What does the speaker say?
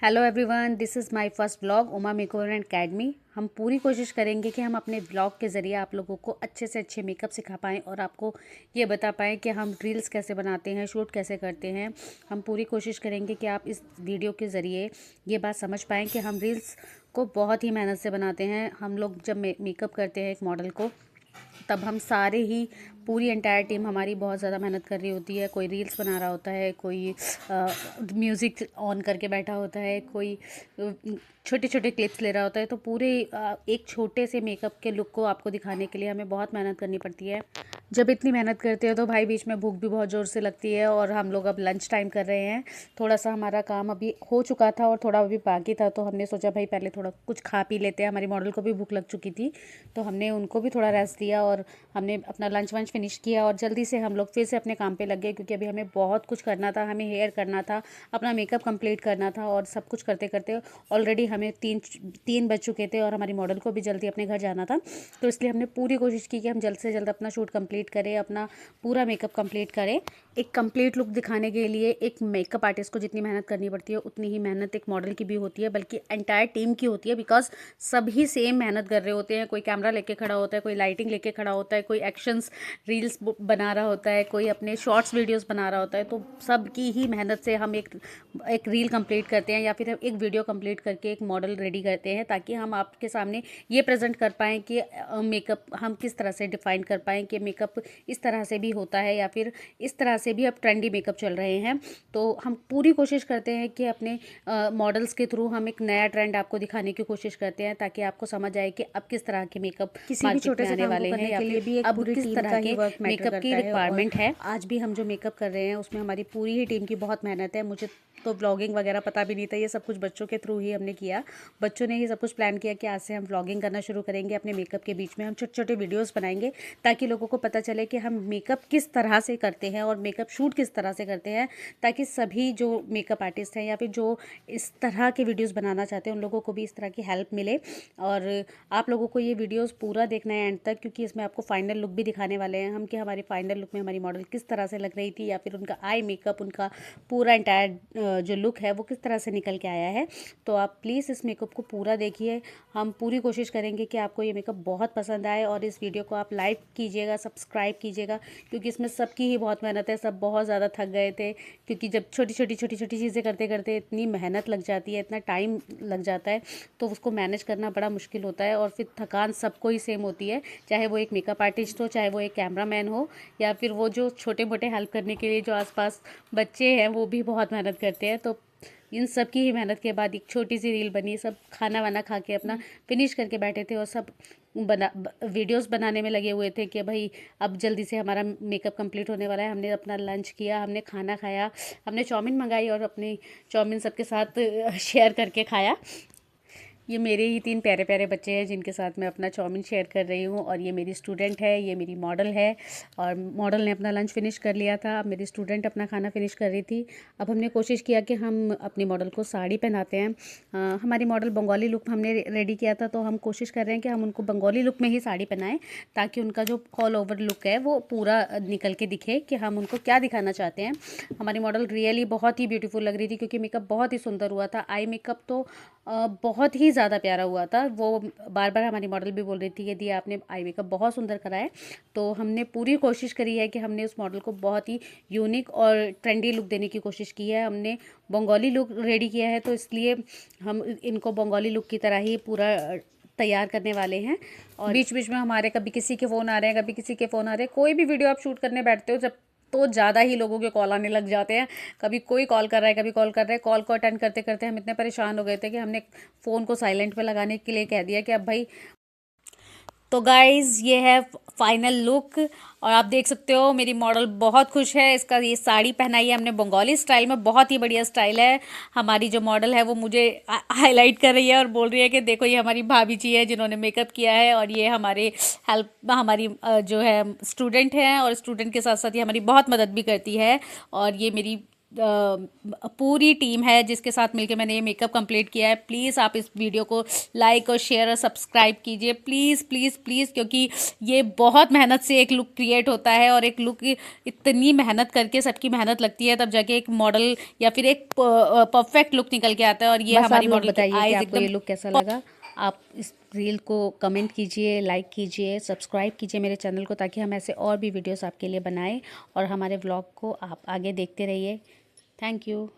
Hello everyone, this is my first blog Uma makeover and academy. हम पूरी कोशिश करेंगे कि हम अपने ब्लॉग के ज़रिए आप लोगों को अच्छे से अच्छे मेकअप सिखा पाएँ और आपको ये बता पाएँ कि हम रील्स कैसे बनाते हैं, शूट कैसे करते हैं। हम पूरी कोशिश करेंगे कि आप इस वीडियो के ज़रिए ये बात समझ पाएँ कि हम रील्स को बहुत ही मेहनत से बनाते हैं। हम लोग जब मेकअप करते हैं एक मॉडल को, तब हम सारे ही पूरी एंटायर टीम हमारी बहुत ज़्यादा मेहनत कर रही होती है। कोई रील्स बना रहा होता है, कोई म्यूज़िक ऑन करके बैठा होता है, कोई छोटे छोटे क्लिप्स ले रहा होता है। तो पूरे एक छोटे से मेकअप के लुक को आपको दिखाने के लिए हमें बहुत मेहनत करनी पड़ती है। जब इतनी मेहनत करते हो तो भाई बीच में भूख भी बहुत ज़ोर से लगती है। और हम लोग अब लंच टाइम कर रहे हैं। थोड़ा सा हमारा काम अभी हो चुका था और थोड़ा अभी बाकी था, तो हमने सोचा भाई पहले थोड़ा कुछ खा पी लेते हैं। हमारी मॉडल को भी भूख लग चुकी थी, तो हमने उनको भी थोड़ा रेस्ट दिया और हमने अपना लंच वंच फिनिश किया और जल्दी से हम लोग फिर से अपने काम पे लग गए, क्योंकि अभी हमें बहुत कुछ करना था। हमें हेयर करना था, अपना मेकअप कंप्लीट करना था और सब कुछ करते करते ऑलरेडी हमें तीन बज चुके थे और हमारी मॉडल को भी जल्दी अपने घर जाना था। तो इसलिए हमने पूरी कोशिश की कि हम जल्द से जल्द अपना शूट कंप्लीट करें, अपना पूरा मेकअप कंप्लीट करें। एक कंप्लीट लुक दिखाने के लिए एक मेकअप आर्टिस्ट को जितनी मेहनत करनी पड़ती है उतनी ही मेहनत एक मॉडल की भी होती है, बल्कि एंटायर टीम की होती है। बिकॉज सभी सेम मेहनत कर रहे होते हैं। कोई कैमरा लेके खड़ा होता है, कोई लाइटिंग लेके खड़ा होता है, कोई एक्शंस रील्स बना रहा होता है, कोई अपने शॉर्ट्स वीडियोस बना रहा होता है। तो सबकी ही मेहनत से हम एक रील कंप्लीट करते हैं या फिर एक वीडियो कंप्लीट करके एक मॉडल रेडी करते हैं, ताकि हम आपके सामने ये प्रेजेंट कर पाएँ कि मेकअप हम किस तरह से डिफाइन कर पाएँ कि मेकअप इस तरह से भी होता है या फिर इस तरह से भी अब ट्रेंडी मेकअप चल रहे हैं। तो हम पूरी कोशिश करते हैं कि अपने मॉडल्स के थ्रू हम एक नया ट्रेंड आपको दिखाने की कोशिश करते हैं, ताकि आपको समझ आए कि अब किस तरह के मेकअप किसी भी छोटे से आने वाले हैं या फिर भी अब किस तरह के मेकअप की रिक्वायरमेंट है। आज भी हम जो मेकअप कर रहे हैं उसमें हमारी पूरी ही टीम की बहुत मेहनत है। मुझे तो व्लॉगिंग वगैरह पता भी नहीं था, ये सब कुछ बच्चों के थ्रू ही हमने किया। बच्चों ने ये सब कुछ प्लान किया कि आज से हम व्लॉगिंग करना शुरू करेंगे। अपने मेकअप के बीच में हम छोटे छोटे वीडियोस बनाएंगे, ताकि लोगों को पता चले कि हम मेकअप किस तरह से करते हैं और मेकअप शूट किस तरह से करते हैं, ताकि सभी जो मेकअप आर्टिस्ट हैं या फिर जो इस तरह के वीडियोस बनाना चाहते हैं उन लोगों को भी इस तरह की हेल्प मिले। और आप लोगों को ये वीडियोस पूरा देखना है एंड तक, क्योंकि इसमें आपको फाइनल लुक भी दिखाने वाले हैं हम कि हमारी फाइनल लुक में हमारी मॉडल किस तरह से लग रही थी, या फिर उनका आई मेकअप, उनका पूरा एंटायर जो लुक है वो किस तरह से निकल के आया है। तो आप प्लीज़ इस मेकअप को पूरा देखिए। हम पूरी कोशिश करेंगे कि आपको ये मेकअप बहुत पसंद आए और इस वीडियो को आप लाइक कीजिएगा, सब्सक्राइब कीजिएगा, क्योंकि इसमें सबकी ही बहुत मेहनत है। सब बहुत ज़्यादा थक गए थे, क्योंकि जब छोटी छोटी चीज़ें करते करते इतनी मेहनत लग जाती है, इतना टाइम लग जाता है, तो उसको मैनेज करना बड़ा मुश्किल होता है। और फिर थकान सबको ही सेम होती है, चाहे वो एक मेकअप आर्टिस्ट हो, चाहे वो एक कैमरामैन हो, या फिर वो जो छोटे मोटे हेल्प करने के लिए जो आसपास बच्चे हैं वो भी बहुत मेहनत करते हैं। तो इन सब की ही मेहनत के बाद एक छोटी सी रील बनी। सब खाना वाना खा के अपना फिनिश करके बैठे थे और सब वीडियोस बनाने में लगे हुए थे कि भाई अब जल्दी से हमारा मेकअप कंप्लीट होने वाला है। हमने अपना लंच किया, हमने खाना खाया, हमने चाउमीन मंगाई और अपनी चाउमीन सबके साथ शेयर करके खाया। ये मेरे ही 3 प्यारे प्यारे बच्चे हैं जिनके साथ मैं अपना चाउमीन शेयर कर रही हूँ। और ये मेरी स्टूडेंट है, ये मेरी मॉडल है। और मॉडल ने अपना लंच फिनिश कर लिया था, अब मेरी स्टूडेंट अपना खाना फिनिश कर रही थी। अब हमने कोशिश किया कि हम अपनी मॉडल को साड़ी पहनाते हैं। हमारी मॉडल बंगाली लुक हमने रेडी किया था, तो हम कोशिश कर रहे हैं कि हम उनको बंगाली लुक में ही साड़ी पहनाएं, ताकि उनका जो ऑल ओवर लुक है वो पूरा निकल के दिखे कि हम उनको क्या दिखाना चाहते हैं। हमारी मॉडल रियली बहुत ही ब्यूटीफुल लग रही थी, क्योंकि मेकअप बहुत ही सुंदर हुआ था। आई मेकअप तो बहुत ही ज़्यादा प्यारा हुआ था। वो बार बार हमारी मॉडल भी बोल रही थी कि दी आपने आई मेकअप बहुत सुंदर करा है। तो हमने पूरी कोशिश करी है कि हमने उस मॉडल को बहुत ही यूनिक और ट्रेंडी लुक देने की कोशिश की है। हमने बंगाली लुक रेडी किया है, तो इसलिए हम इनको बंगाली लुक की तरह ही पूरा तैयार करने वाले हैं। और बीच बीच में हमारे कभी किसी के फ़ोन आ रहे हैं, कभी किसी के फ़ोन आ रहे हैं। कोई भी वीडियो आप शूट करने बैठते हो जब, तो ज़्यादा ही लोगों के कॉल आने लग जाते हैं। कभी कोई कॉल कर रहा है, कभी कॉल कर रहा है। कॉल को अटेंड करते करते हम इतने परेशान हो गए थे कि हमने फ़ोन को साइलेंट पे लगाने के लिए कह दिया कि अब भाई। तो गाइज़ ये है फाइनल लुक, और आप देख सकते हो मेरी मॉडल बहुत खुश है। इसका ये साड़ी पहनाई है हमने बंगाली स्टाइल में, बहुत ही बढ़िया स्टाइल है। हमारी जो मॉडल है वो मुझे हाईलाइट कर रही है और बोल रही है कि देखो ये हमारी भाभी जी है जिन्होंने मेकअप किया है, और ये हमारे हमारी जो है स्टूडेंट हैं, और स्टूडेंट के साथ साथ ये हमारी बहुत मदद भी करती है। और ये मेरी पूरी टीम है जिसके साथ मिलके मैंने ये मेकअप कंप्लीट किया है। प्लीज़ आप इस वीडियो को लाइक और शेयर और सब्सक्राइब कीजिए, प्लीज़ प्लीज़ प्लीज़, क्योंकि ये बहुत मेहनत से एक लुक क्रिएट होता है, और एक लुक इतनी मेहनत करके सबकी मेहनत लगती है तब जाके एक मॉडल या फिर एक परफेक्ट लुक निकल के आता है। और ये बस आप हमारी लोग मॉडल की बताइए कि आईज आपको ये एकदम। लुक कैसा लगा। आप इस रील को कमेंट कीजिए, लाइक कीजिए, सब्सक्राइब कीजिए मेरे चैनल को, ताकि हम ऐसे और भी वीडियोस आपके लिए बनाएं, और हमारे व्लॉग को आप आगे देखते रहिए। Thank you.